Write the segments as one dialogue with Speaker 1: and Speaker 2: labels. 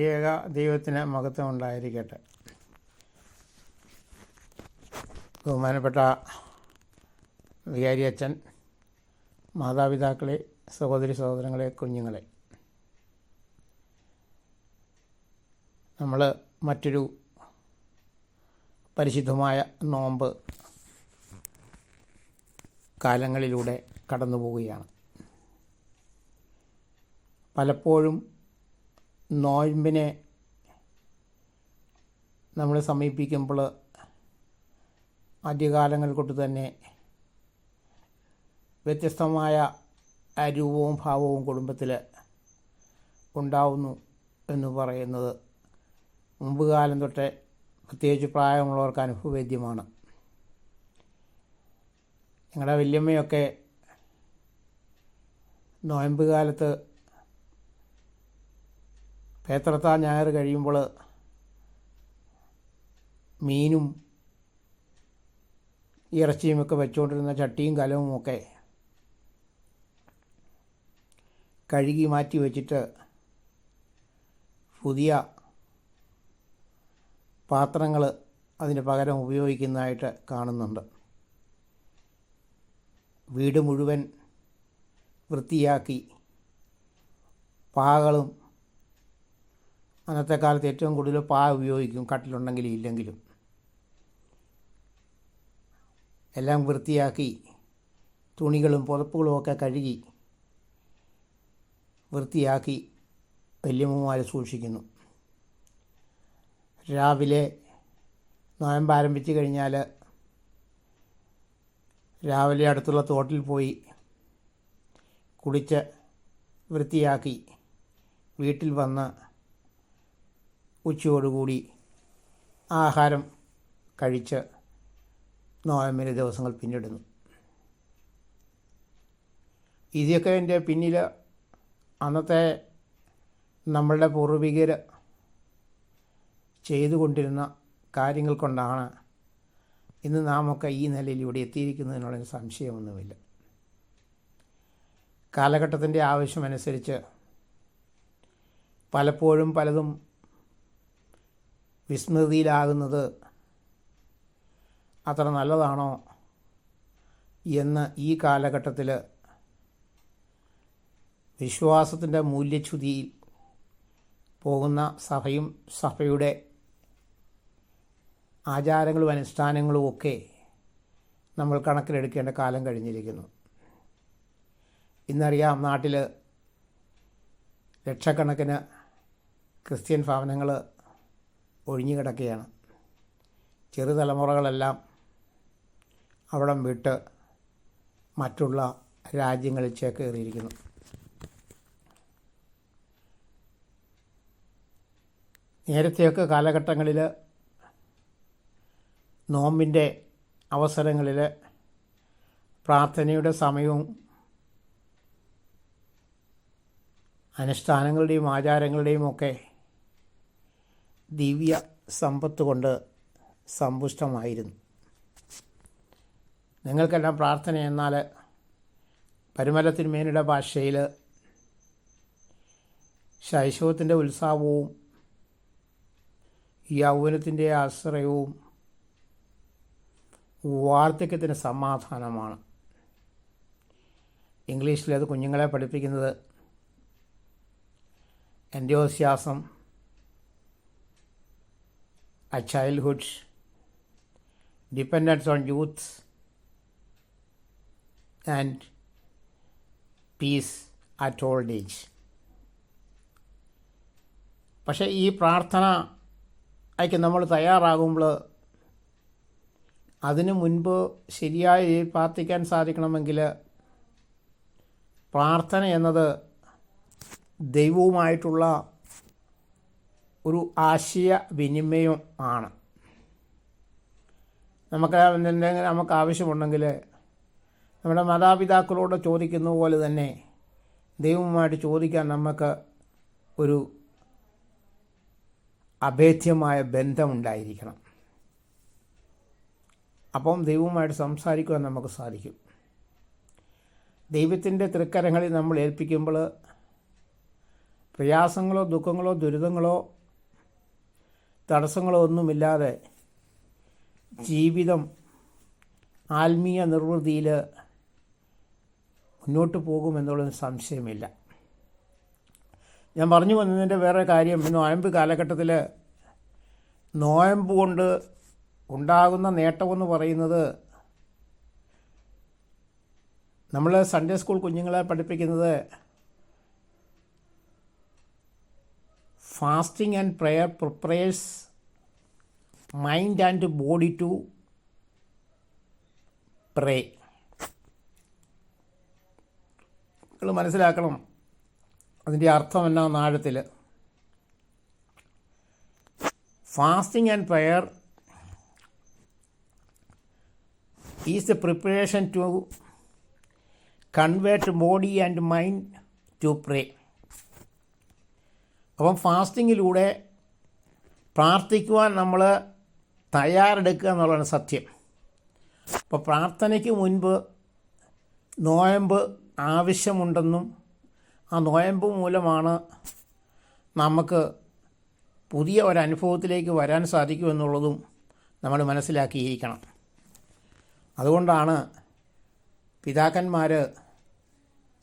Speaker 1: ഏക ദൈവത്തിന് മഹത്വം ഉണ്ടായിരിക്കട്ടെ. ബഹുമാനപ്പെട്ട വികാരി അച്ഛൻ, മാതാപിതാക്കളെ, സഹോദരി സഹോദരങ്ങളെ, കുഞ്ഞുങ്ങളെ, നമ്മൾ മറ്റൊരു പരിശുദ്ധമായ നോമ്പ് കാലങ്ങളിലൂടെ കടന്നു പോവുകയാണ്. പലപ്പോഴും നോയമ്പിനെ നമ്മൾ സമീപിക്കുമ്പോൾ ആദ്യകാലങ്ങൾ കൊണ്ട് തന്നെ വ്യത്യസ്തമായ രൂപവും ഭാവവും കുടുംബത്തിൽ ഉണ്ടാവുന്നു എന്ന് പറയുന്നത് മുമ്പ് കാലം തൊട്ടേ പ്രത്യേകിച്ച് പ്രായമുള്ളവർക്ക് അനുഭവവേദ്യമാണ്. ഞങ്ങളുടെ വല്യമ്മയൊക്കെ നോയമ്പ് കാലത്ത് പേത്രത്താ ഞായർ കഴിയുമ്പോൾ മീനും ഇറച്ചിയുമൊക്കെ വെച്ചുകൊണ്ടിരുന്ന ചട്ടിയും കലവുമൊക്കെ കഴുകി മാറ്റി വച്ചിട്ട് പുതിയ പാത്രങ്ങൾ അതിന് പകരം ഉപയോഗിക്കുന്നതായിട്ട് കാണുന്നുണ്ട്. വീട് മുഴുവൻ വൃത്തിയാക്കി പാകളും, അന്നത്തെ കാലത്ത് ഏറ്റവും കൂടുതൽ പാ ഉപയോഗിക്കും, കട്ടിലുണ്ടെങ്കിലും ഇല്ലെങ്കിലും എല്ലാം വൃത്തിയാക്കി തുണികളും പുതപ്പുകളും ഒക്കെ കഴുകി വൃത്തിയാക്കി വല്യമ്മമാർ സൂക്ഷിക്കുന്നു. രാവിലെ നോയമ്പ് ആരംഭിച്ച് കഴിഞ്ഞാൽ രാവിലെ അടുത്തുള്ള തോട്ടിൽ പോയി കുളിച്ച് വൃത്തിയാക്കി വീട്ടിൽ വന്ന് ഉച്ചയോടുകൂടി ആഹാരം കഴിച്ച് നോയമ്പിന് ദിവസങ്ങൾ പിന്നിടുന്നു. ഇതൊക്കെ എൻ്റെ പിന്നിൽ അന്നത്തെ നമ്മളുടെ പൂർവികർ ചെയ്തുകൊണ്ടിരുന്ന കാര്യങ്ങൾ കൊണ്ടാണ് ഇന്ന് നാമൊക്കെ ഈ നിലയിൽ ഇവിടെ എത്തിയിരിക്കുന്നതിനുള്ള സംശയമൊന്നുമില്ല. കാലഘട്ടത്തിൻ്റെ ആവശ്യമനുസരിച്ച് പലപ്പോഴും പലതും വിസ്മൃതിയിലാകുന്നത് അത്ര നല്ലതാണോ എന്ന് ഈ കാലഘട്ടത്തിൽ വിശ്വാസത്തിൻ്റെ മൂല്യച്യുതിയിൽ പോകുന്ന സഭയും സഭയുടെ ആചാരങ്ങളും അനുഷ്ഠാനങ്ങളും ഒക്കെ നമ്മൾ കണക്കിലെടുക്കേണ്ട കാലം കഴിഞ്ഞിരിക്കുന്നു. ഇന്നറിയാം, നാട്ടിൽ ലക്ഷക്കണക്കിന് ക്രിസ്ത്യൻ ഭവനങ്ങൾ ഒഴിഞ്ഞു കിടക്കുകയാണ്. ചെറുതലമുറകളെല്ലാം അവിടം വിട്ട് മറ്റുള്ള രാജ്യങ്ങളിൽ ചേക്കേറിയിരിക്കുന്നു. നേരത്തെയൊക്കെ കാലഘട്ടങ്ങളിൽ നോമ്പിൻ്റെ അവസരങ്ങളിൽ പ്രാർത്ഥനയുടെ സമയവും അനുഷ്ഠാനങ്ങളുടെയും ആചാരങ്ങളുടെയും ഒക്കെ ദിവ്യ സമ്പത്ത് കൊണ്ട് സമ്പുഷ്ടമായിരുന്നു. നിങ്ങൾക്കെല്ലാം പ്രാർത്ഥന എന്നാൽ പരിമലത്തിന്മേനിയുടെ ഭാഷയിൽ ശൈശവത്തിൻ്റെ ഉത്സാഹവും യൗവനത്തിൻ്റെ ആശ്രയവും വാർദ്ധക്യത്തിന് സമാധാനമാണ്. ഇംഗ്ലീഷിലത് കുഞ്ഞുങ്ങളെ പഠിപ്പിക്കുന്നത് enthusiasm, a childhood, dependence on youth and peace at old age. പക്ഷേ ഈ പ്രാർത്ഥനയ്ക്ക് നമ്മൾ തയ്യാറാകുമ്പോൾ അതിനു മുൻപ് ശരിയായ രീതിയിൽ പ്രാർത്ഥിക്കാൻ സാധിക്കണമെങ്കിൽ പ്രാർത്ഥന എന്നത് ദൈവവുമായിട്ടുള്ള ഒരു ആശയവിനിമയം ആണ്. നമുക്ക് ആവശ്യമുണ്ടെങ്കിൽ നമ്മുടെ മാതാപിതാക്കളോട് ചോദിക്കുന്ന പോലെ തന്നെ ദൈവവുമായിട്ട് ചോദിക്കാൻ നമുക്ക് ഒരു അഭേദ്യമായ ബന്ധമുണ്ടായിരിക്കണം. അപ്പം ദൈവവുമായിട്ട് സംസാരിക്കുവാൻ നമുക്ക് സാധിക്കും. ദൈവത്തിൻ്റെ തൃക്കരങ്ങളിൽ നമ്മൾ ഏൽപ്പിക്കുമ്പോൾ പ്രയാസങ്ങളോ ദുഃഖങ്ങളോ ദുരിതങ്ങളോ തടസ്സങ്ങളോ ഒന്നുമില്ലാതെ ജീവിതം ആത്മീയ നിർവൃതിയിൽ മുന്നോട്ട് പോകുമെന്നുള്ളതിന് സംശയമില്ല. ഞാൻ പറഞ്ഞു വന്നതിൻ്റെ വേറെ കാര്യം, ഈ നോയമ്പ് കാലഘട്ടത്തിൽ നോയമ്പ് കൊണ്ട് ഉണ്ടാകുന്ന നേട്ടമെന്ന് പറയുന്നത്, നമ്മൾ സൺഡേ സ്കൂൾ കുഞ്ഞുങ്ങളെ പഠിപ്പിക്കുന്നത് fasting and prayer prepares mind and body to pray. നിങ്ങൾ മനസ്സിലാക്കണം അതിൻ്റെ അർത്ഥം എന്നാണ് ആഴത്തിൽ. Fasting and prayer is the preparation to convert body and mind to pray. അപ്പം ഫാസ്റ്റിങ്ങിലൂടെ പ്രാർത്ഥിക്കുവാൻ നമ്മൾ തയ്യാറെടുക്കുക എന്നുള്ളതാണ് സത്യം. അപ്പോൾ പ്രാർത്ഥനയ്ക്ക് മുൻപ് നോയമ്പ് ആവശ്യമുണ്ടെന്നും ആ നോയമ്പ് മൂലമാണ് നമുക്ക് പുതിയ ഒരനുഭവത്തിലേക്ക് വരാൻ സാധിക്കുമെന്നുള്ളതും നമ്മൾ മനസ്സിലാക്കിയിരിക്കണം. അതുകൊണ്ടാണ് പിതാക്കന്മാർ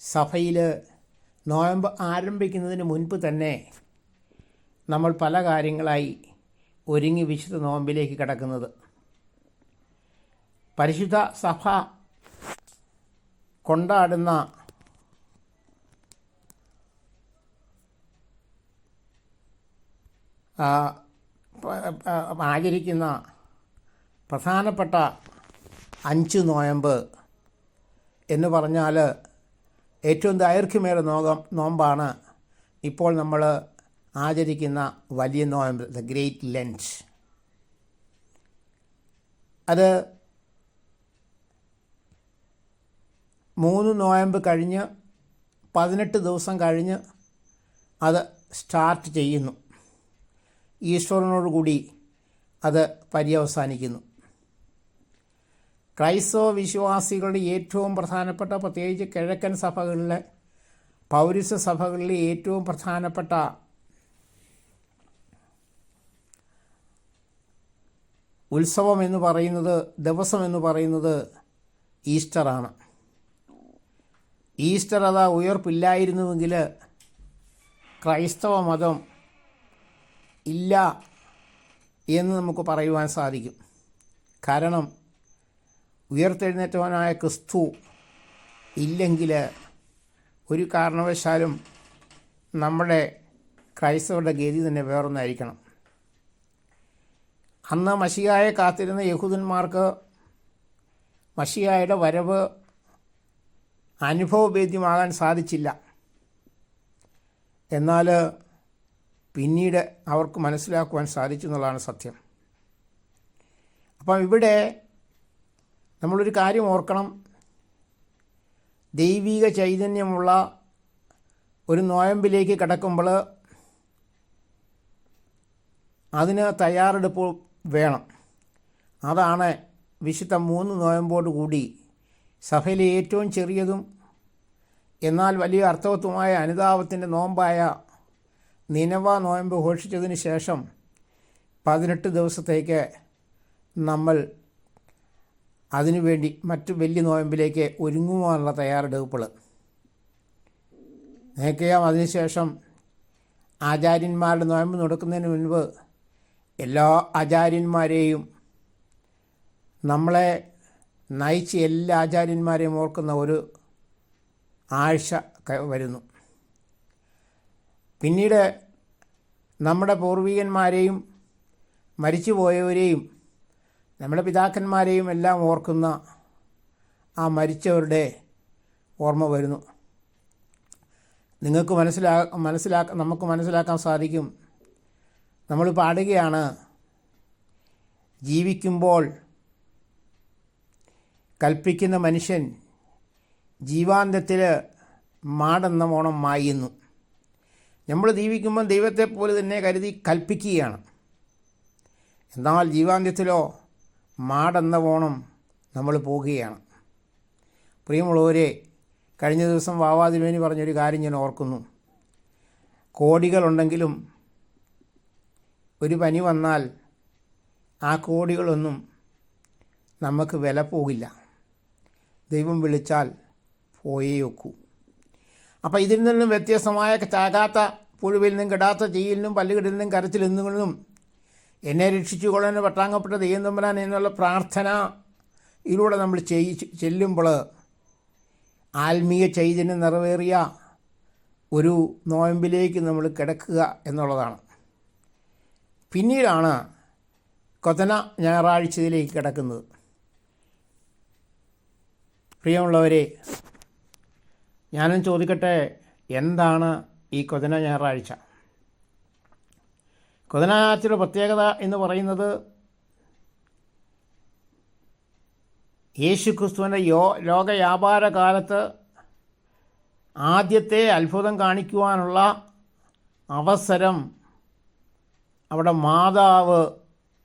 Speaker 1: സഭയിൽ നോയമ്പ് ആരംഭിക്കുന്നതിന് മുൻപ് തന്നെ നമ്മൾ പല കാര്യങ്ങളായി ഒരുങ്ങി വിശുദ്ധ നോയമ്പിലേക്ക് കടക്കുന്നത്. പരിശുദ്ധ സഭ കൊണ്ടാടുന്ന ആചരിക്കുന്ന പ്രധാനപ്പെട്ട 5 നോയമ്പ് എന്ന് പറഞ്ഞാൽ ഏറ്റവും ദൈർഘ്യമേറിയ നോമ്പാണ് ഇപ്പോൾ നമ്മൾ ആചരിക്കുന്ന വലിയ നോയമ്പ്, ദ ഗ്രേറ്റ് ലെൻറ്റ്. അത് 3 നോയമ്പ് കഴിഞ്ഞ് 18 ദിവസം കഴിഞ്ഞ് അത് സ്റ്റാർട്ട് ചെയ്യുന്നു. ഈസ്റ്ററിനോടുകൂടി അത് പര്യവസാനിക്കുന്നു. ക്രൈസ്തവ വിശ്വാസികളുടെ ഏറ്റവും പ്രധാനപ്പെട്ട, പ്രത്യേകിച്ച് കിഴക്കൻ സഭകളിലെ പൗരസ്ത്യ സഭകളിലെ ഏറ്റവും പ്രധാനപ്പെട്ട ഉത്സവം എന്ന് പറയുന്നത്, ദിവസം എന്ന് പറയുന്നത് ഈസ്റ്ററാണ്. ഈസ്റ്റർ അതാ ഉയർപ്പില്ലായിരുന്നുവെങ്കിൽ ക്രൈസ്തവ മതം ഇല്ല എന്ന് നമുക്ക് പറയുവാൻ സാധിക്കും. കാരണം ഉയർത്തെഴുന്നേറ്റവനായ ക്രിസ്തു ഇല്ലെങ്കിൽ ഒരു കാരണവശാലും നമ്മുടെ ക്രൈസ്തവരുടെ ഗതി തന്നെ വേറൊന്നായിരിക്കണം. അന്ന് മശിഹായെ കാത്തിരുന്ന യഹൂദന്മാർക്ക് മശിഹായുടെ വരവ് അനുഭവവേദ്യമാകാൻ സാധിച്ചില്ല. എന്നാൽ പിന്നീട് അവർക്ക് മനസ്സിലാക്കുവാൻ സാധിച്ചു എന്നുള്ളതാണ് സത്യം. അപ്പം ഇവിടെ നമ്മളൊരു കാര്യം ഓർക്കണം. ദൈവിക ചൈതന്യമുള്ള ഒരു നോയമ്പിലേക്ക് കടക്കുമ്പോൾ അതിന് തയ്യാറെടുപ്പ് വേണം. അതാണ് വിശുദ്ധ 3 നോയമ്പോട് കൂടി സഭയിലെ ഏറ്റവും ചെറിയതും എന്നാൽ വലിയ അർത്ഥവത്വമായ അനുതാപത്തിൻ്റെ നോമ്പായ നിനവ നോയമ്പ് ഘോഷിച്ചതിന് ശേഷം 18 ദിവസത്തേക്ക് നമ്മൾ അതിനുവേണ്ടി മറ്റു വലിയ നോയമ്പിലേക്ക് ഒരുങ്ങുവാനുള്ള തയ്യാറെടുപ്പുകൾ. നേക്കെയാം അതിനുശേഷം ആചാര്യന്മാരുടെ നോയമ്പ് നടക്കുന്നതിന് മുൻപ് എല്ലാ ആചാര്യന്മാരെയും, നമ്മളെ നയിച്ച് എല്ലാ ആചാര്യന്മാരെയും ഓർക്കുന്ന ഒരു ആഴ്ച വരുന്നു. പിന്നീട് നമ്മുടെ പൂർവികന്മാരെയും മരിച്ചുപോയവരെയും നമ്മുടെ പിതാക്കന്മാരെയും എല്ലാം ഓർക്കുന്ന ആ മരിച്ചവരുടെ ഓർമ്മ വരുന്നു. നിങ്ങൾക്ക് നമുക്ക് മനസ്സിലാക്കാൻ സാധിക്കും. നമ്മൾ പാടുകയാണ്, ജീവിക്കുമ്പോൾ കൽപ്പിക്കുന്ന മനുഷ്യൻ ജീവാന്തത്തിൽ മാടെന്ന ഓണം മായുന്നു. നമ്മൾ ജീവിക്കുമ്പോൾ ദൈവത്തെപ്പോലെ തന്നെ കരുതി കൽപ്പിക്കുകയാണ്. എന്നാൽ ജീവാന്ത്യത്തിലോ മാടെന്ന ഓണം നമ്മൾ പോകുകയാണ്. പ്രിയമുള്ളവരെ, കഴിഞ്ഞ ദിവസം വാവാതിരുവേനി പറഞ്ഞൊരു കാര്യം ഞാൻ ഓർക്കുന്നു. കോടികളുണ്ടെങ്കിലും ഒരു പനി വന്നാൽ ആ കോടികളൊന്നും നമുക്ക് വില പോകില്ല. ദൈവം വിളിച്ചാൽ പോയേ ഒക്കൂ. അപ്പോൾ ഇതിൽ നിന്നും വ്യത്യസ്തമായ ചാകാത്ത പുഴുവിൽ നിന്നും കെടാത്ത തീയിലിനും പല്ലുകെടിൽ നിന്നും കരച്ചിൽ നിന്നും എന്നെ രക്ഷിച്ചു കൊള്ളാൻ പട്ടാങ്ങപ്പെട്ട ദൈവം തമ്പുരാൻ എന്നുള്ള പ്രാർത്ഥന ഇതിലൂടെ നമ്മൾ ചെല്ലുമ്പോൾ ആത്മീയ ചൈതന്യം നിറവേറിയ ഒരു നോയമ്പിലേക്ക് നമ്മൾ കിടക്കുക എന്നുള്ളതാണ്. പിന്നീടാണ് കൊതന ഞായറാഴ്ചയിലേക്ക് കിടക്കുന്നത്. പ്രിയമുള്ളവരെ, ഞാനും ചോദിക്കട്ടെ, എന്താണ് ഈ കൊതന ഞായറാഴ്ച? കൊതന ഞായറാഴ്ചയുടെ പ്രത്യേകത എന്ന് പറയുന്നത് യേശുക്രിസ്തുവിൻ്റെ ലോകവ്യാപാര കാലത്ത് ആദ്യത്തെ അത്ഭുതം കാണിക്കുവാനുള്ള അവസരം അവിടെ മാതാവ്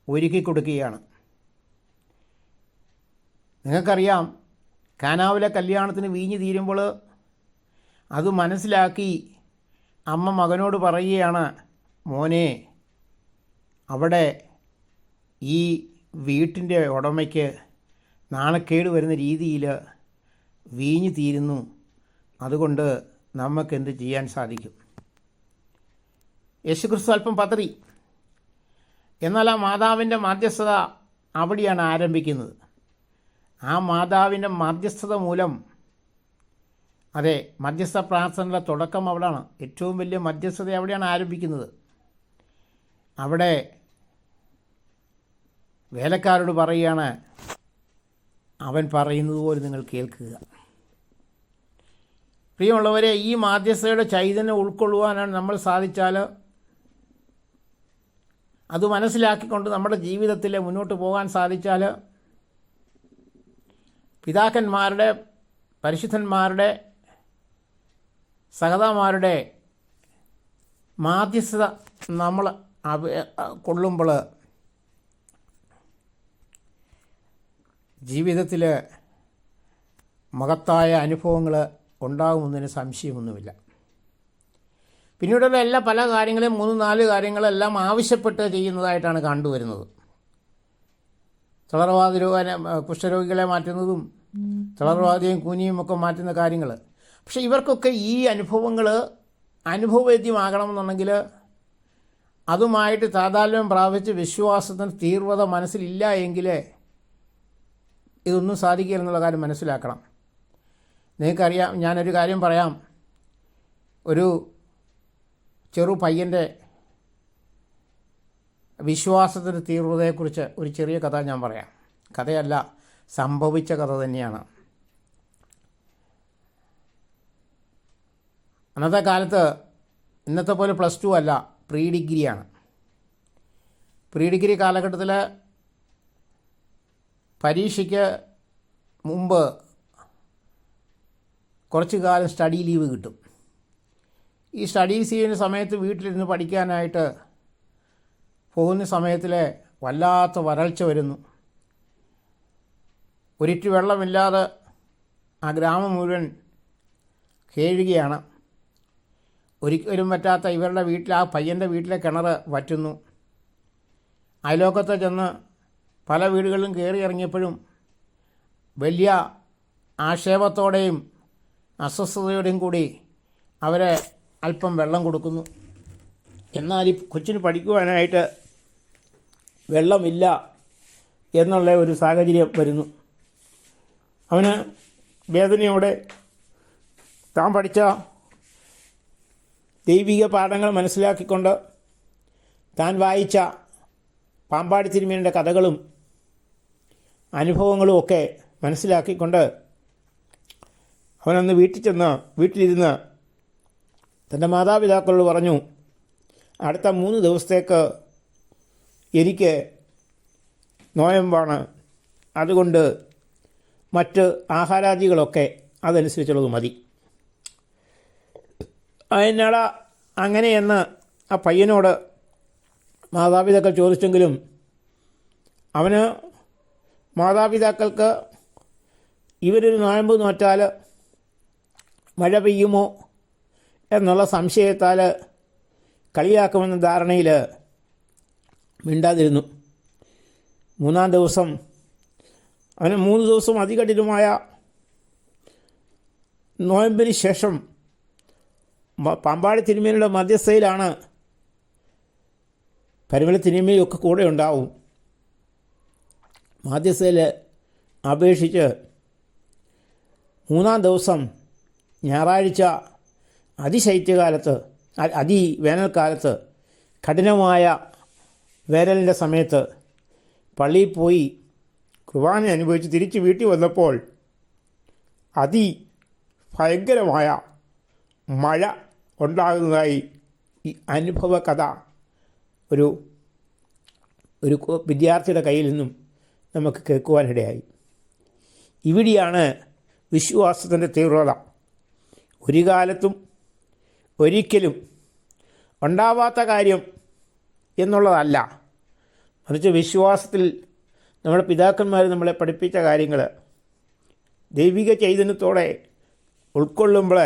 Speaker 1: ഒരുക്കി കൊടുക്കുകയാണ്. നിങ്ങൾക്കറിയാം, കാനാവിലെ കല്യാണത്തിന് വീഞ്ഞ് തീരുമ്പോൾ അത് മനസ്സിലാക്കി അമ്മ മകനോട് പറയുകയാണ്, മോനെ, അവിടെ ഈ വീട്ടിൻ്റെ ഉടമയ്ക്ക് നാണക്കേട് വരുന്ന രീതിയിൽ വീഞ്ഞ് തീരുന്നു, അതുകൊണ്ട് നമുക്കെന്ത് ചെയ്യാൻ സാധിക്കും? യേശുക്രിസ്തു അല്പം പതറി. എന്നാൽ ആ മാതാവിൻ്റെ മധ്യസ്ഥത അവിടെയാണ് ആരംഭിക്കുന്നത്. ആ മാതാവിൻ്റെ മധ്യസ്ഥത മൂലം, അതെ, മധ്യസ്ഥ പ്രാർത്ഥനയുടെ തുടക്കം അവിടെയാണ്. ഏറ്റവും വലിയ മധ്യസ്ഥത അവിടെയാണ് ആരംഭിക്കുന്നത്. അവിടെ വേലക്കാരോട് പറയുകയാണ്, അവൻ പറയുന്നത് പോലെ നിങ്ങൾ കേൾക്കുക. പ്രിയമുള്ളവരെ, ഈ മധ്യസ്ഥയുടെ ചൈതന്യം ഉൾക്കൊള്ളുവാനാണ് നമ്മൾ സാധിച്ചാൽ, അത് മനസ്സിലാക്കിക്കൊണ്ട് നമ്മുടെ ജീവിതത്തിൽ മുന്നോട്ട് പോകാൻ സാധിച്ചാൽ, പിതാക്കന്മാരുടെ, പരിശുദ്ധന്മാരുടെ, സഹതാമാരുടെ മാധ്യസ്ഥത നമ്മൾ കൊള്ളുമ്പോൾ ജീവിതത്തിൽ മഹത്തായ അനുഭവങ്ങൾ ഉണ്ടാകുമെന്നതിന് സംശയമൊന്നുമില്ല. പിന്നീടുള്ള പല കാര്യങ്ങളും 3-4 കാര്യങ്ങളെല്ലാം ആവശ്യപ്പെട്ട് ചെയ്യുന്നതായിട്ടാണ് കണ്ടുവരുന്നത്. തളർവാദ കുഷ്ഠരോഗികളെ മാറ്റുന്നതും തളർവാദിയും കൂനിയും ഒക്കെ മാറ്റുന്ന കാര്യങ്ങൾ. പക്ഷെ ഇവർക്കൊക്കെ ഈ അനുഭവങ്ങൾ അനുഭവവേദ്യമാകണമെന്നുണ്ടെങ്കിൽ അതുമായിട്ട് താതാത്മ്യം പ്രാപിച്ച് വിശ്വാസത്തിന് തീവ്രത മനസ്സിലില്ല എങ്കിൽ ഇതൊന്നും സാധിക്കില്ല എന്നുള്ള കാര്യം മനസ്സിലാക്കണം. നിങ്ങൾക്കറിയാം, ഞാനൊരു കാര്യം പറയാം. ഒരു ചെറു പയ്യൻ്റെ വിശ്വാസത്തിൻ്റെ തീവ്രതയെക്കുറിച്ച് ഒരു ചെറിയ കഥ ഞാൻ പറയാം. കഥയല്ല, സംഭവിച്ച കഥ തന്നെയാണ്. അന്നത്തെ കാലത്ത് ഇന്നത്തെ പോലെ +2 അല്ല, പ്രീ ഡിഗ്രിയാണ്. പ്രീ ഡിഗ്രി കാലഘട്ടത്തിൽ പരീക്ഷയ്ക്ക് മുമ്പ് കുറച്ച് കാലം സ്റ്റഡി ലീവ് കിട്ടും. ഈ സ്റ്റഡി ചെയ്യുന്ന സമയത്ത് വീട്ടിലിരുന്ന് പഠിക്കാനായിട്ട് പോകുന്ന സമയത്തിൽ വല്ലാത്ത വരൾച്ച വരുന്നു. ഒരിറ്റു വെള്ളമില്ലാതെ ആ ഗ്രാമം മുഴുവൻ കേഴുകയാണ്. ഒരിക്കലും പറ്റാത്ത ഇവരുടെ വീട്ടിൽ, ആ പയ്യൻ്റെ വീട്ടിലെ കിണർ വറ്റുന്നു. അയലോക്കത്ത് ചെന്ന് പല വീടുകളിലും കയറി ഇറങ്ങിയപ്പോഴും വലിയ ആക്ഷേപത്തോടെയും അസ്വസ്ഥതയോടെയും കൂടി അവരെ അല്പം വെള്ളം കൊടുക്കുന്നു. എന്നാൽ ഈ കൊച്ചിന് പഠിക്കുവാനായിട്ട് വെള്ളമില്ല എന്നുള്ള ഒരു സാഹചര്യം വരുന്നു. അവന് വേദനയോടെ താൻ പഠിച്ച ദൈവിക പാഠങ്ങൾ മനസ്സിലാക്കിക്കൊണ്ട് താൻ വായിച്ച പാമ്പാടി തിരുമേനിയുടെ കഥകളും അനുഭവങ്ങളും ഒക്കെ മനസ്സിലാക്കിക്കൊണ്ട് അവനന്ന് വീട്ടിലിരുന്ന് തൻ്റെ മാതാപിതാക്കളോട് പറഞ്ഞു, അടുത്ത 3 ദിവസത്തേക്ക് എനിക്ക് നോയമ്പാണ്, അതുകൊണ്ട് മറ്റ് ആഹാരാദികളൊക്കെ അതനുസരിച്ചുള്ളത് മതി. അതിനാട അങ്ങനെയെന്ന് ആ പയ്യനോട് മാതാപിതാക്കൾ ചോദിച്ചെങ്കിലും അവന് മാതാപിതാക്കൾക്ക് ഇവരൊരു നോയമ്പ് നോറ്റാൽ മഴ പെയ്യുമോ എന്നുള്ള സംശയത്താൽ കളിയാക്കുമെന്ന ധാരണയിൽ മിണ്ടാതിരുന്നു. 3-ാം ദിവസം അവന് 3 ദിവസം അതികഠിനമായ നോയമ്പിന് ശേഷം പാമ്പാടി തിരുമേനിയുടെ മധ്യസ്ഥയിലാണ്. പരിമല തിരുമേനിയൊക്കെ കൂടെ ഉണ്ടാവും. മധ്യസ്ഥയിൽ അപേക്ഷിച്ച് 3-ാം ദിവസം ഞായറാഴ്ച അതിശൈത്യകാലത്ത് വേനൽക്കാലത്ത് കഠിനമായ വേനലിൻ്റെ സമയത്ത് പള്ളിയിൽ പോയി കുർബാന അനുഭവിച്ച് തിരിച്ച് വീട്ടിൽ വന്നപ്പോൾ ഭയങ്കരമായ മഴ ഉണ്ടാകുന്നതായി ഈ അനുഭവ കഥ ഒരു വിദ്യാർത്ഥിയുടെ കയ്യിൽ നിന്നും നമുക്ക് കേൾക്കുവാനിടയായി. ഇവിടെയാണ് വിശ്വാസത്തിൻ്റെ തീവ്രത. ഒരു കാലത്തും ഒരിക്കലും ഉണ്ടാവാത്ത കാര്യം എന്നുള്ളതല്ല, മറിച്ച് വിശ്വാസത്തിൽ നമ്മുടെ പിതാക്കന്മാർ നമ്മളെ പഠിപ്പിച്ച കാര്യങ്ങൾ ദൈവിക ചൈതന്യത്തോടെ ഉൾക്കൊള്ളുമ്പോൾ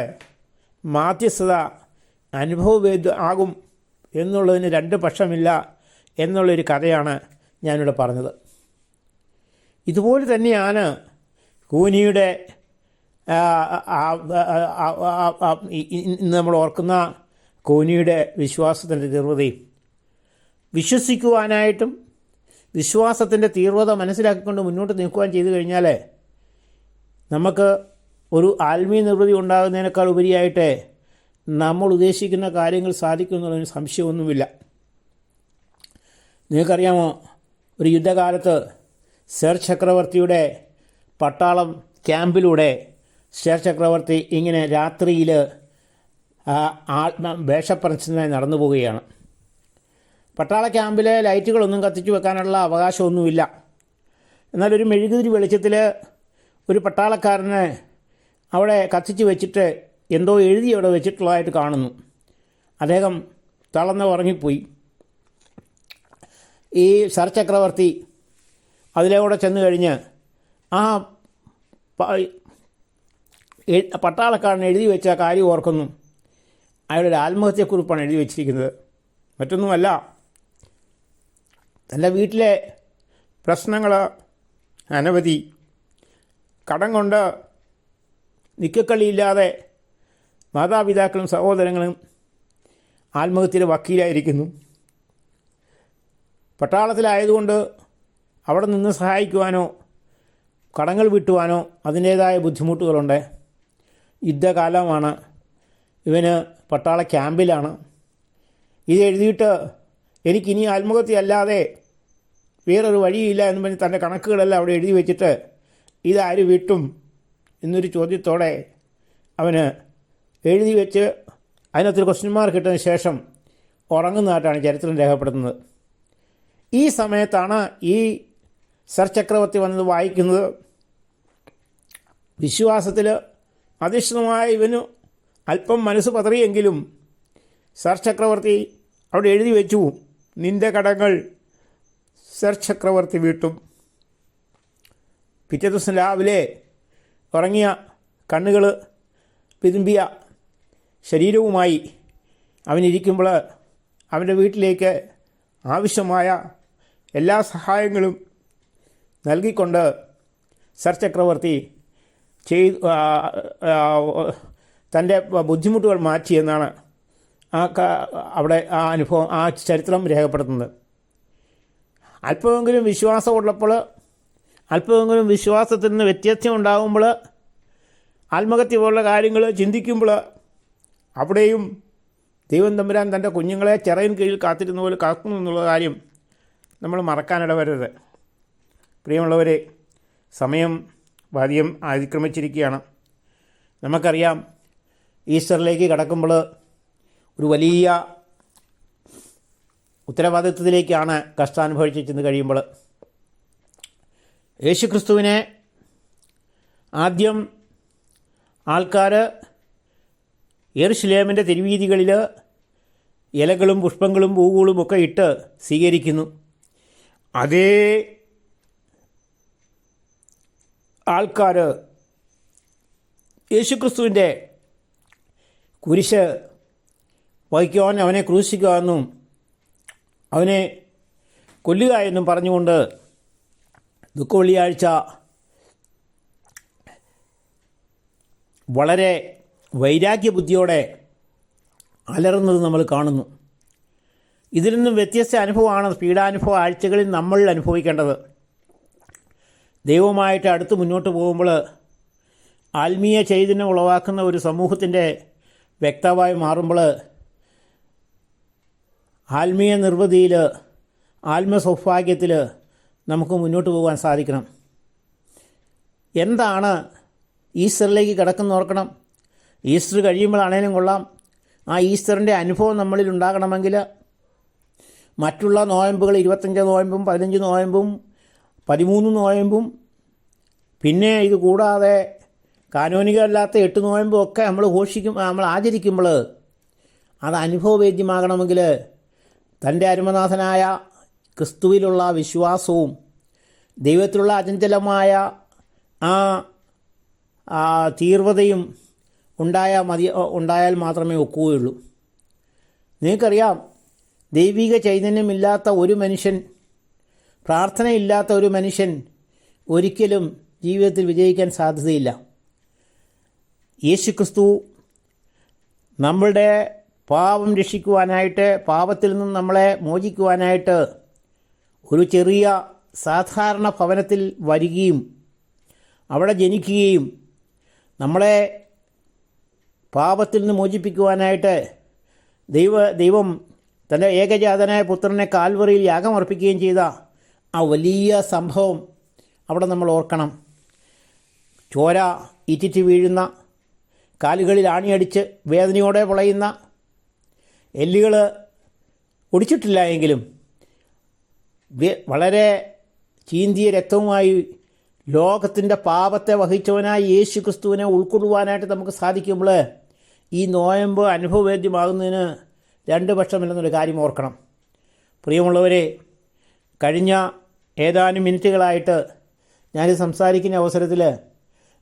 Speaker 1: മാധ്യസ്ഥത അനുഭവവേദ്യം ആകും എന്നുള്ളതിന് 2 പക്ഷമില്ല എന്നുള്ളൊരു കഥയാണ് ഞാനിവിടെ പറഞ്ഞത്. ഇതുപോലെ തന്നെയാണ് കൂനിയുടെ ഇന്ന് നമ്മൾ ഓർക്കുന്ന കൂനിയുടെ വിശ്വാസത്തിൻ്റെ തീവ്രതയും. വിശ്വസിക്കുവാനായിട്ടും വിശ്വാസത്തിൻ്റെ തീവ്രത മനസ്സിലാക്കിക്കൊണ്ട് മുന്നോട്ട് നിൽക്കുവാൻ ചെയ്തു കഴിഞ്ഞാൽ നമുക്ക് ഒരു ആത്മീയ നിർവൃതി ഉണ്ടാകുന്നതിനേക്കാൾ ഉപരിയായിട്ട് നമ്മൾ ഉദ്ദേശിക്കുന്ന കാര്യങ്ങൾ സാധിക്കുമെന്നുള്ളതിന് സംശയമൊന്നുമില്ല. നിങ്ങൾക്കറിയാമോ, ഒരു യുദ്ധകാലത്ത് സർ ചക്രവർത്തിയുടെ പട്ടാളം ക്യാമ്പിലൂടെ സർ ചക്രവർത്തി ഇങ്ങനെ രാത്രിയിൽ വേഷപ്രച്ഛന്നനായി നടന്നു പോവുകയാണ്. പട്ടാള ക്യാമ്പിലെ ലൈറ്റുകളൊന്നും കത്തിച്ചു വെക്കാനുള്ള അവകാശമൊന്നുമില്ല. എന്നാൽ ഒരു മെഴുകുതിരി വെളിച്ചത്തിൽ ഒരു പട്ടാളക്കാരനെ അവിടെ കത്തിച്ച് വെച്ചിട്ട് എന്തോ എഴുതി അവിടെ വെച്ചിട്ടുള്ളതായിട്ട് കാണുന്നു. അദ്ദേഹം തളർന്ന് ഉറങ്ങിപ്പോയി. ഈ സർ ചക്രവർത്തി അതിലൂടെ ചെന്ന് കഴിഞ്ഞ് ആ പട്ടാളക്കാരൻ എഴുതി വെച്ച കാര്യം ഓർക്കുന്നു. അയാളൊരു ആത്മഹത്യക്കുറിപ്പാണ് എഴുതി വച്ചിരിക്കുന്നത്. മറ്റൊന്നുമല്ല, തൻ്റെ വീട്ടിലെ പ്രശ്നങ്ങൾ അനവധി, കടം കൊണ്ട് നിക്കക്കളിയില്ലാതെ മാതാപിതാക്കളും സഹോദരങ്ങളും ആത്മഹത്യയുടെ വക്കീലായിരിക്കുന്നു. പട്ടാളത്തിലായതുകൊണ്ട് അവിടെ നിന്ന് സഹായിക്കുവാനോ കടങ്ങൾ വീട്ടുവാനോ അതിൻ്റേതായ ബുദ്ധിമുട്ടുകളുണ്ട്. യുദ്ധകാലമാണ്, ഇവന് പട്ടാള ക്യാമ്പിലാണ്. ഇത് എഴുതിയിട്ട് എനിക്കിനി ആത്മഹത്യയല്ലാതെ വേറൊരു വഴിയില്ല എന്ന് പറഞ്ഞ് തൻ്റെ കണക്കുകളെല്ലാം അവിടെ എഴുതി വെച്ചിട്ട് ഇതാര് വീട്ടും എന്നൊരു ചോദ്യത്തോടെ അവന് എഴുതി വെച്ച് അതിനകത്തൊരു ക്വസ്റ്റ്യൻ മാർക്ക് ഇട്ടതിന് ശേഷം ഉറങ്ങുന്നതായിട്ടാണ് ചരിത്രം രേഖപ്പെടുത്തുന്നത്. ഈ സമയത്താണ് ഈ സർ ചക്രവർത്തി വന്നത് വായിക്കുന്നത്. വിശ്വാസത്തിൽ അധിഷ്ഠിതമായ ഇവന് അല്പം മനസ്സ് പതറിയെങ്കിലും സർ ചക്രവർത്തി അവിടെ എഴുതി വെച്ചു, നിൻ്റെ കടങ്ങൾ സർ ചക്രവർത്തി വീട്ടും. പിറ്റേ ദിവസം രാവിലെ ഉറങ്ങിയ കണ്ണുകൾ പിതുമ്പിയ ശരീരവുമായി അവനിരിക്കുമ്പോൾ അവൻ്റെ വീട്ടിലേക്ക് ആവശ്യമായ എല്ലാ സഹായങ്ങളും നൽകിക്കൊണ്ട് സർ ചക്രവർത്തി തൻ്റെ ബുദ്ധിമുട്ടുകൾ മാറ്റിയെന്നാണ് അവിടെ ആ അനുഭവം, ആ ചരിത്രം രേഖപ്പെടുത്തുന്നത്. അല്പമെങ്കിലും വിശ്വാസമുള്ളപ്പോൾ, അല്പമെങ്കിലും വിശ്വാസത്തിൽ നിന്ന് വ്യത്യസ്തം ഉണ്ടാകുമ്പോൾ, ആത്മഹത്യ പോലുള്ള കാര്യങ്ങൾ ചിന്തിക്കുമ്പോൾ അവിടെയും ദൈവം തമ്പുരാൻ തൻ്റെ കുഞ്ഞുങ്ങളെ ചിറയിൻ കീഴിൽ കാത്തിരുന്ന പോലെ കാക്കുന്നു എന്നുള്ള കാര്യം നമ്മൾ മറക്കാനിട വരരുത്. പ്രിയമുള്ളവരെ, സമയം അധികം അതിക്രമിച്ചിരിക്കുകയാണ്. നമുക്കറിയാം, ഈസ്റ്ററിലേക്ക് കടക്കുമ്പോൾ ഒരു വലിയ ഉത്തരവാദിത്വത്തിലേക്കാണ് കഷ്ടാനുഭവിച്ച് ചെന്ന് കഴിയുമ്പോൾ. യേശുക്രിസ്തുവിനെ ആദ്യം ആൾക്കാർ യെരുശലേമിൻ്റെ തെരുവീഥികളിൽ ഇലകളും പുഷ്പങ്ങളും പൂവുകളും ഒക്കെ ഇട്ട് സ്വീകരിക്കുന്നു. അതേ ആൾക്കാർ യേശുക്രിസ്തുവിൻ്റെ കുരിശ് വഹിക്കുവാൻ, അവനെ ക്രൂശിക്കുക എന്നും അവനെ കൊല്ലുക എന്നും പറഞ്ഞുകൊണ്ട് ദുഃഖവെള്ളിയാഴ്ച വളരെ വൈരാഗ്യബുദ്ധിയോടെ അലറുന്നത് നമ്മൾ കാണുന്നു. ഇതിൽ നിന്നും വ്യത്യസ്ത അനുഭവമാണ് പീഡാനുഭവ ആഴ്ചകളിൽ നമ്മൾ അനുഭവിക്കേണ്ടത്. ദൈവവുമായിട്ട് അടുത്ത് മുന്നോട്ട് പോകുമ്പോൾ ആത്മീയ ചൈതന്യം ഉളവാക്കുന്ന ഒരു സമൂഹത്തിൻ്റെ വ്യക്താവായി മാറുമ്പോൾ ആത്മീയ നിർവൃതിയിൽ, ആത്മസൗഭാഗ്യത്തിൽ നമുക്ക് മുന്നോട്ട് പോകാൻ സാധിക്കണം. എന്താണ് ഈസ്റ്ററിലേക്ക് കിടക്കുന്ന ഓർക്കണം. ഈസ്റ്റർ കഴിയുമ്പോഴാണേലും കൊള്ളാം, ആ ഈസ്റ്ററിൻ്റെ അനുഭവം നമ്മളിൽ ഉണ്ടാകണമെങ്കിൽ മറ്റുള്ള നോയമ്പുകൾ 25 നോയമ്പും 15 നോയമ്പും 13 നോയമ്പും പിന്നെ ഇത് കൂടാതെ കാനോനികമല്ലാത്ത 8 നോയമ്പും ഒക്കെ നമ്മൾ ആചരിക്കുമ്പോൾ അത് അനുഭവവേദ്യമാകണമെങ്കിൽ തൻ്റെ അരുമനാഥനായ ക്രിസ്തുവിലുള്ള വിശ്വാസവും ദൈവത്തിലുള്ള അചഞ്ചലമായ ആ തീവ്രതയും ഉണ്ടായാൽ മാത്രമേ ഒക്കുകയുള്ളൂ. നിങ്ങൾക്കറിയാം, ദൈവിക ചൈതന്യമില്ലാത്ത ഒരു മനുഷ്യൻ, പ്രാർത്ഥനയില്ലാത്ത ഒരു മനുഷ്യൻ ഒരിക്കലും ജീവിതത്തിൽ വിജയിക്കാൻ സാധ്യതയില്ല. യേശുക്രിസ്തു നമ്മളുടെ പാപം രക്ഷിക്കുവാനായിട്ട്, പാപത്തിൽ നിന്നും നമ്മളെ മോചിക്കുവാനായിട്ട് ഒരു ചെറിയ സാധാരണ ഭവനത്തിൽ വരികയും അവിടെ ജനിക്കുകയും നമ്മളെ പാപത്തിൽ നിന്ന് മോചിപ്പിക്കുവാനായിട്ട് ദൈവം തൻ്റെ ഏകജാതനായ പുത്രനെ കാൽവറിയിൽ യാഗമർപ്പിക്കുകയും ചെയ്ത ആ വലിയ സംഭവം അവിടെ നമ്മൾ ഓർക്കണം. ചോര ഇറ്റിറ്റ് വീഴുന്ന, കാലുകളിൽ ആണിയടിച്ച് വേദനയോടെ പൊളയുന്ന, എല്ലുകൾ ഒടിച്ചിട്ടില്ല എങ്കിലും വളരെ ചീന്തിയ രക്തവുമായി ലോകത്തിൻ്റെ പാപത്തെ വഹിച്ചവനായ യേശു ക്രിസ്തുവിനെ ഉൾക്കൊള്ളുവാനായിട്ട് നമുക്ക് സാധിക്കുമ്പോൾ ഈ നോയമ്പ് അനുഭവവേദ്യമാകുന്നതിന് 2 പക്ഷമില്ലെന്നൊരു കാര്യം ഓർക്കണം. പ്രിയമുള്ളവരെ, കഴിഞ്ഞ ഏതാനും മിനിറ്റുകളായിട്ട് ഞാൻ സംസാരിക്കുന്ന അവസരത്തിൽ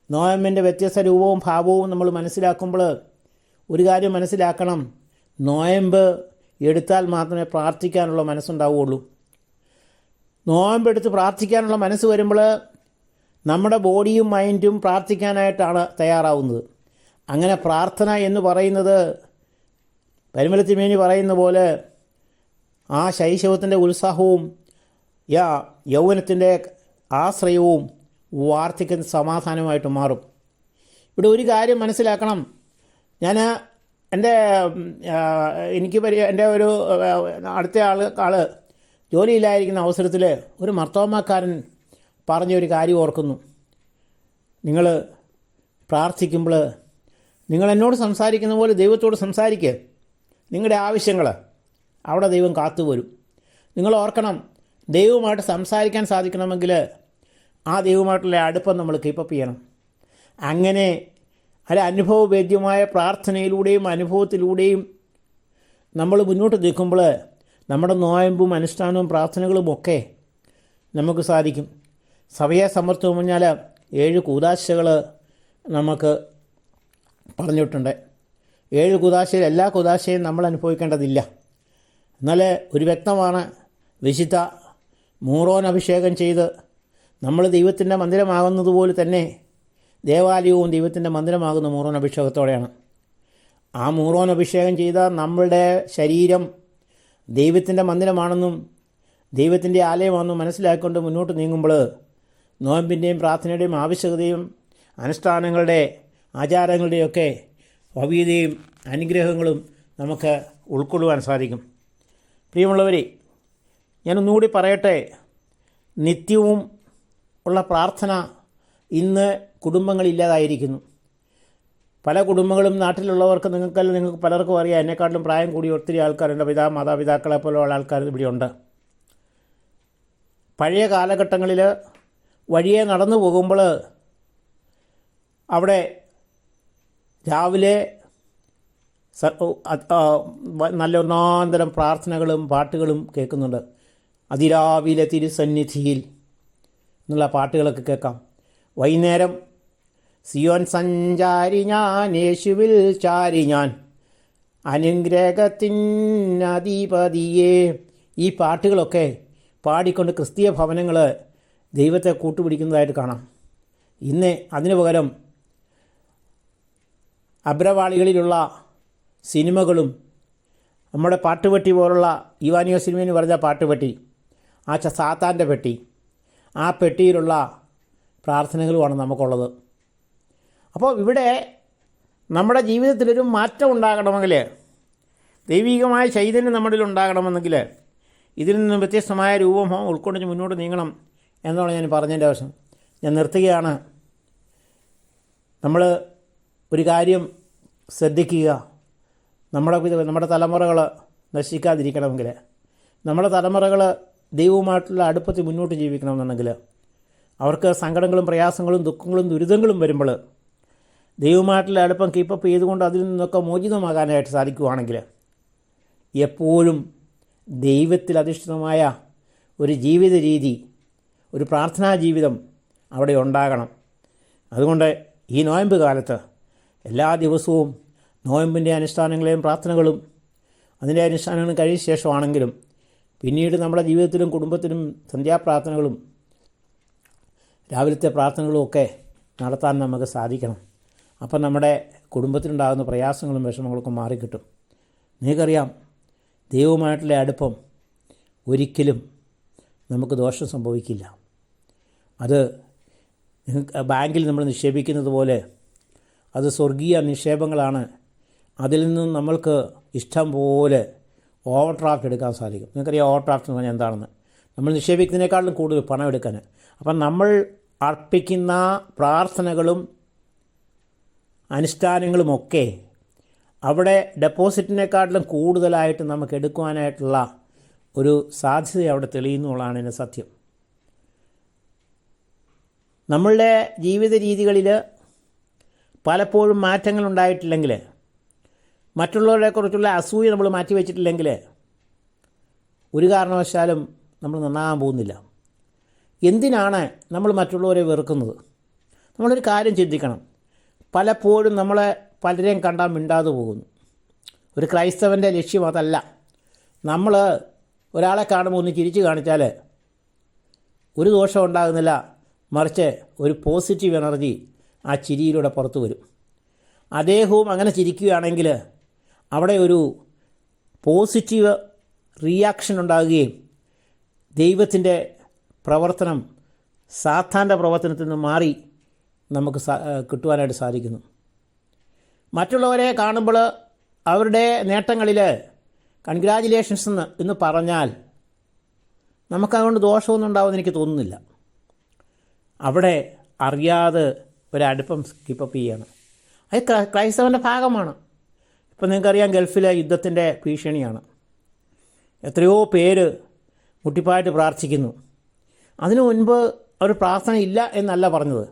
Speaker 1: നോയമ്പിൻ്റെ വ്യത്യസ്ത രൂപവും ഭാവവും നമ്മൾ മനസ്സിലാക്കുമ്പോൾ ഒരു കാര്യം മനസ്സിലാക്കണം. നോയമ്പ് എടുത്താൽ മാത്രമേ പ്രാർത്ഥിക്കാനുള്ള മനസ്സുണ്ടാവുകയുള്ളൂ. നോയമ്പെടുത്ത് പ്രാർത്ഥിക്കാനുള്ള മനസ്സ് വരുമ്പോൾ നമ്മുടെ ബോഡിയും മൈൻഡും പ്രാർത്ഥിക്കാനായിട്ടാണ് തയ്യാറാവുന്നത്. അങ്ങനെ പ്രാർത്ഥന എന്ന് പറയുന്നത് പരിമലത്തിമേനി പറയുന്ന പോലെ ആ ശൈശവത്തിൻ്റെ ഉത്സാഹവും യൗവനത്തിൻ്റെ ആശ്രയവും വാർദ്ധക്യത്തിന് സമാധാനമായിട്ട് മാറും. ഇവിടെ ഒരു കാര്യം മനസ്സിലാക്കണം. ഞാൻ എൻ്റെ ഒരു അടുത്ത ആൾ ജോലിയില്ലായിരിക്കുന്ന അവസരത്തിൽ ഒരു മർത്തോമാക്കാരൻ പറഞ്ഞൊരു കാര്യം ഓർക്കുന്നു. നിങ്ങൾ പ്രാർത്ഥിക്കുമ്പോൾ നിങ്ങൾ എന്നോട് സംസാരിക്കുന്ന പോലെ ദൈവത്തോട് സംസാരിക്കുക. നിങ്ങളുടെ ആവശ്യങ്ങൾ അവിടെ ദൈവം കാത്തുവരും. നിങ്ങൾ ഓർക്കണം, ദൈവവുമായിട്ട് സംസാരിക്കാൻ സാധിക്കണമെങ്കിൽ ആ ദൈവമായിട്ടുള്ള അടുപ്പം നമ്മൾ കീപ്പപ്പ് ചെയ്യണം. അങ്ങനെ അനുഭവവേദ്യമായ പ്രാർത്ഥനയിലൂടെയും അനുഭവത്തിലൂടെയും നമ്മൾ മുന്നോട്ട് നിൽക്കുമ്പോൾ നമ്മുടെ നോയമ്പും അനുഷ്ഠാനവും പ്രാർത്ഥനകളുമൊക്കെ നമുക്ക് സാധിക്കും. സഭയെ സംബന്ധിച്ച് പറഞ്ഞാൽ 7 കൂദാശകൾ നമുക്ക് പറഞ്ഞിട്ടുണ്ട്. 7 കൂദാശയിൽ എല്ലാ കൂദാശയും നമ്മൾ അനുഭവിക്കേണ്ടതില്ല. എന്നാൽ ഒരു വ്യക്തമാണ്, വിശുദ്ധ മൂറോൻ അഭിഷേകം ചെയ്ത് നമ്മൾ ദൈവത്തിൻ്റെ മന്ദിരമാകുന്നതുപോലെ തന്നെ ദേവാലയവും ദൈവത്തിൻ്റെ മന്ദിരമാകുന്ന മൂറോൻ അഭിഷേകത്തോടെയാണ്. ആ മൂറോൻ അഭിഷേകം ചെയ്ത നമ്മളുടെ ശരീരം ദൈവത്തിൻ്റെ മന്ദിരമാണെന്നും ദൈവത്തിൻ്റെ ആലയമാണെന്നും മനസ്സിലാക്കിക്കൊണ്ട് മുന്നോട്ട് നീങ്ങുമ്പോൾ നോയമ്പിൻ്റെയും പ്രാർത്ഥനയുടെയും ആവശ്യകതയും അനുഷ്ഠാനങ്ങളുടെ ആചാരങ്ങളുടെയൊക്കെ ഭവ്യതയും അനുഗ്രഹങ്ങളും നമുക്ക് ഉൾക്കൊള്ളുവാൻ സാധിക്കും. പ്രിയമുള്ളവരെ, ഞാനൊന്നുകൂടി പറയട്ടെ, നിത്യവും ഉള്ള പ്രാർത്ഥന ഇന്ന് കുടുംബങ്ങളില്ലാതായിരിക്കുന്നു. പല കുടുംബങ്ങളും നാട്ടിലുള്ളവർക്ക് നിങ്ങൾക്ക് പലർക്കും അറിയാം, എന്നെക്കാട്ടിലും പ്രായം കൂടി ഒത്തിരി ആൾക്കാരുണ്ട്. മാതാപിതാക്കളെ പോലെയുള്ള ആൾക്കാർ ഇവിടെയുണ്ട്. പഴയ കാലഘട്ടങ്ങളിൽ വഴിയെ നടന്നു പോകുമ്പോൾ അവിടെ രാവിലെ നല്ല ഒന്നാന്തരം പ്രാർത്ഥനകളും പാട്ടുകളും കേൾക്കുന്നുണ്ട്. അതിരാവിലെ തിരുസന്നിധിയിൽ എന്നുള്ള പാട്ടുകളൊക്കെ കേൾക്കാം. വൈകുന്നേരം സിയോൻ സഞ്ചാരി ഞാൻ, യേശുവിൽ ചാരി ഞാൻ, അനുഗ്രഹത്തിനധിപതിയെ. ഈ പാട്ടുകളൊക്കെ പാടിക്കൊണ്ട് ക്രിസ്തീയ ഭവനങ്ങൾ ദൈവത്തെ കൂട്ടുപിടിക്കുന്നതായിട്ട് കാണാം. ഇന്ന് അതിനു പകരം അഭ്രവാളികളിലുള്ള സിനിമകളും നമ്മുടെ പാട്ടുപെട്ടി പോലുള്ള ഇവാനിയോ സിനിമയെന്ന് പറഞ്ഞ പാട്ടുപെട്ടി, ആ സാത്താൻ്റെ പെട്ടി, ആ പെട്ടിയിലുള്ള പ്രാർത്ഥനകളുമാണ് നമുക്കുള്ളത്. അപ്പോൾ ഇവിടെ നമ്മുടെ ജീവിതത്തിലൊരു മാറ്റം ഉണ്ടാകണമെങ്കിൽ, ദൈവികമായ ചൈതന്യം നമ്മളിൽ ഉണ്ടാകണമെന്നെങ്കിൽ ഇതിൽ നിന്നും വ്യത്യസ്തമായ രൂപം ഉൾക്കൊണ്ട് മുന്നോട്ട് നീങ്ങണം എന്നാണ് ഞാൻ പറഞ്ഞതിൻ്റെ ആവശ്യം. ഞാൻ നിർത്തുകയാണ്. നമ്മൾ ഒരു കാര്യം ശ്രദ്ധിക്കുക. നമ്മുടെ തലമുറകൾ നശിക്കാതിരിക്കണമെങ്കിൽ, നമ്മുടെ തലമുറകൾ ദൈവവുമായിട്ടുള്ള അടുപ്പത്തിൽ മുന്നോട്ട് ജീവിക്കണമെന്നുണ്ടെങ്കിൽ, അവർക്ക് സങ്കടങ്ങളും പ്രയാസങ്ങളും ദുഃഖങ്ങളും ദുരിതങ്ങളും വരുമ്പോൾ ദൈവവുമായിട്ടുള്ള അടുപ്പം കീപ്പപ്പ് ചെയ്തുകൊണ്ട് അതിൽ നിന്നൊക്കെ മോചിതമാകാനായിട്ട് സാധിക്കുകയാണെങ്കിൽ എപ്പോഴും ദൈവത്തിൽ അധിഷ്ഠിതമായ ഒരു ജീവിത രീതി, ഒരു പ്രാർത്ഥനാ ജീവിതം അവിടെ ഉണ്ടാകണം. അതുകൊണ്ട് ഈ നോയമ്പ് കാലത്ത് എല്ലാ ദിവസവും നോയമ്പിൻ്റെ അനുഷ്ഠാനങ്ങളെയും പ്രാർത്ഥനകളും അതിൻ്റെ അനുഷ്ഠാനങ്ങളും കഴിഞ്ഞ ശേഷമാണെങ്കിലും പിന്നീട് നമ്മുടെ ജീവിതത്തിലും കുടുംബത്തിലും സന്ധ്യാപ്രാർത്ഥനകളും രാവിലത്തെ പ്രാർത്ഥനകളും ഒക്കെ നടത്താൻ നമുക്ക് സാധിക്കണം. അപ്പം നമ്മുടെ കുടുംബത്തിലുണ്ടാകുന്ന പ്രയാസങ്ങളും വിഷമങ്ങളൊക്കെ മാറിക്കിട്ടും. നിങ്ങൾക്കറിയാം, ദൈവവുമായിട്ടുള്ള അടുപ്പം ഒരിക്കലും നമുക്ക് ദോഷം സംഭവിക്കില്ല. അത് ബാങ്കിൽ നമ്മൾ നിക്ഷേപിക്കുന്നത് പോലെ അത് സ്വർഗീയ നിക്ഷേപങ്ങളാണ്. അതിൽ നിന്നും നമ്മൾക്ക് ഇഷ്ടം പോലെ ഓവർ ഡ്രാഫ്റ്റ് എടുക്കാൻ സാധിക്കും. നിങ്ങൾക്കറിയാം ഓവർ ഡ്രാഫ്റ്റ് എന്ന് പറഞ്ഞാൽ എന്താണെന്ന്. നമ്മൾ നിക്ഷേപിക്കുന്നതിനേക്കാളും കൂടുതൽ പണം എടുക്കാൻ. അപ്പം നമ്മൾ അർപ്പിക്കുന്ന പ്രാർത്ഥനകളും അനുഷ്ഠാനങ്ങളുമൊക്കെ അവിടെ ഡെപ്പോസിറ്റിനേക്കാട്ടിലും കൂടുതലായിട്ട് നമുക്ക് എടുക്കുവാനായിട്ടുള്ള ഒരു സാധ്യത അവിടെ തെളിയുന്നുള്ളതാണ് എൻ്റെ സത്യം. നമ്മളുടെ ജീവിത രീതികളിൽ പലപ്പോഴും മാറ്റങ്ങളുണ്ടായിട്ടില്ലെങ്കിൽ, മറ്റുള്ളവരെക്കുറിച്ചുള്ള അസൂയ നമ്മൾ മാറ്റിവെച്ചിട്ടില്ലെങ്കിൽ ഒരു കാരണവശാലും നമ്മൾ നന്നാകാൻ പോകുന്നില്ല. എന്തിനാണ് നമ്മൾ മറ്റുള്ളവരെ വെറുക്കുന്നത്? നമ്മളൊരു കാര്യം ചിന്തിക്കണം. പലപ്പോഴും നമ്മളെ പലരെയും കണ്ടാൽ മിണ്ടാതെ പോകുന്നു. ഒരു ക്രൈസ്തവൻ്റെ ലക്ഷ്യം അതല്ല. നമ്മൾ ഒരാളെ കാണുമ്പോൾ ഒന്ന് ചിരിച്ച് കാണിച്ചാൽ ഒരു ദോഷം ഉണ്ടാകുന്നില്ല, മറിച്ച് ഒരു പോസിറ്റീവ് എനർജി ആ ചിരിയിലൂടെ പുറത്തു വരും. അദ്ദേഹവും അങ്ങനെ ചിരിക്കുകയാണെങ്കിൽ അവിടെ ഒരു പോസിറ്റീവ് റിയാക്ഷൻ ഉണ്ടാകുകയും ദൈവത്തിൻ്റെ പ്രവർത്തനം സാത്താൻ്റെ പ്രവർത്തനത്തിൽ നിന്ന് മാറി നമുക്ക് കിട്ടുവാനായിട്ട് സാധിക്കുന്നു. മറ്റുള്ളവരെ കാണുമ്പോൾ അവരുടെ നേട്ടങ്ങളിൽ കൺഗ്രാജുലേഷൻസ് എന്ന് പറഞ്ഞാൽ നമുക്കതുകൊണ്ട് ദോഷമൊന്നും ഉണ്ടാവുമെന്ന് എനിക്ക് തോന്നുന്നില്ല. അവിടെ അറിയാതെ ഒരടുപ്പം സ്കിപ്പപ്പ് ചെയ്യാണ്. അത് ക്രൈസ്തവൻ്റെ ഭാഗമാണ്. ഇപ്പം നിങ്ങൾക്കറിയാം, ഗൾഫിലെ യുദ്ധത്തിൻ്റെ ഭീഷണിയാണ്. എത്രയോ പേര് മുട്ടിപ്പായിട്ട് പ്രാർത്ഥിക്കുന്നു. അതിനു മുൻപ് അവർ പ്രാർത്ഥന ഇല്ല എന്നല്ല പറഞ്ഞത്,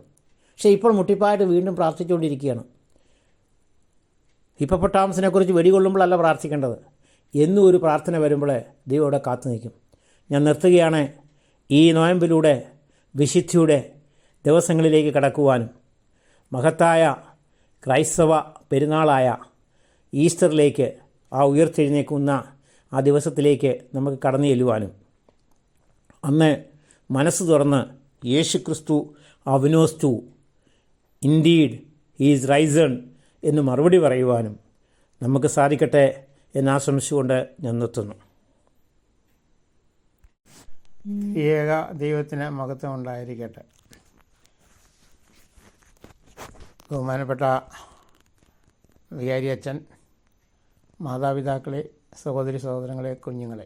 Speaker 1: പക്ഷേ ഇപ്പോൾ മുട്ടിപ്പായിട്ട് വീണ്ടും പ്രാർത്ഥിച്ചുകൊണ്ടിരിക്കുകയാണ്. ഹിപ്പോപ്പൊട്ടാമസിനെക്കുറിച്ച് വെടികൊള്ളുമ്പോഴല്ല പ്രാർത്ഥിക്കേണ്ടത്. എന്നും ഒരു പ്രാർത്ഥന വരുമ്പോൾ ദൈവം അവിടെ കാത്തു നിൽക്കും. ഞാൻ നിർത്തുകയാണ്. ഈ നോയമ്പിലൂടെ വിശുദ്ധിയുടെ ദിവസങ്ങളിലേക്ക് കടക്കുവാനും മഹത്തായ ക്രൈസ്തവ പെരുന്നാളായ ഈസ്റ്ററിലേക്ക്, ആ ഉയർത്തെഴുന്നേൽക്കുന്ന ആ ദിവസത്തിലേക്ക് നമുക്ക് കടന്നു ചെല്ലുവാനും അന്ന് മനസ്സ് തുറന്ന് യേശുക്രിസ്തു അവനോസ്തു ഇൻഡീഡ് ഈസ് റൈസൺ എന്ന് മറുപടി പറയുവാനും നമുക്ക് സാധിക്കട്ടെ എന്നാശംസിച്ചുകൊണ്ട് ഞാൻ നിർത്തുന്നു. ഏക ദൈവത്തിന് മഹത്വം ഉണ്ടായിരിക്കട്ടെ. ബഹുമാനപ്പെട്ട വികാരി അച്ഛൻ, മാതാപിതാക്കളെ, സഹോദരി സഹോദരങ്ങളെ, കുഞ്ഞുങ്ങളെ,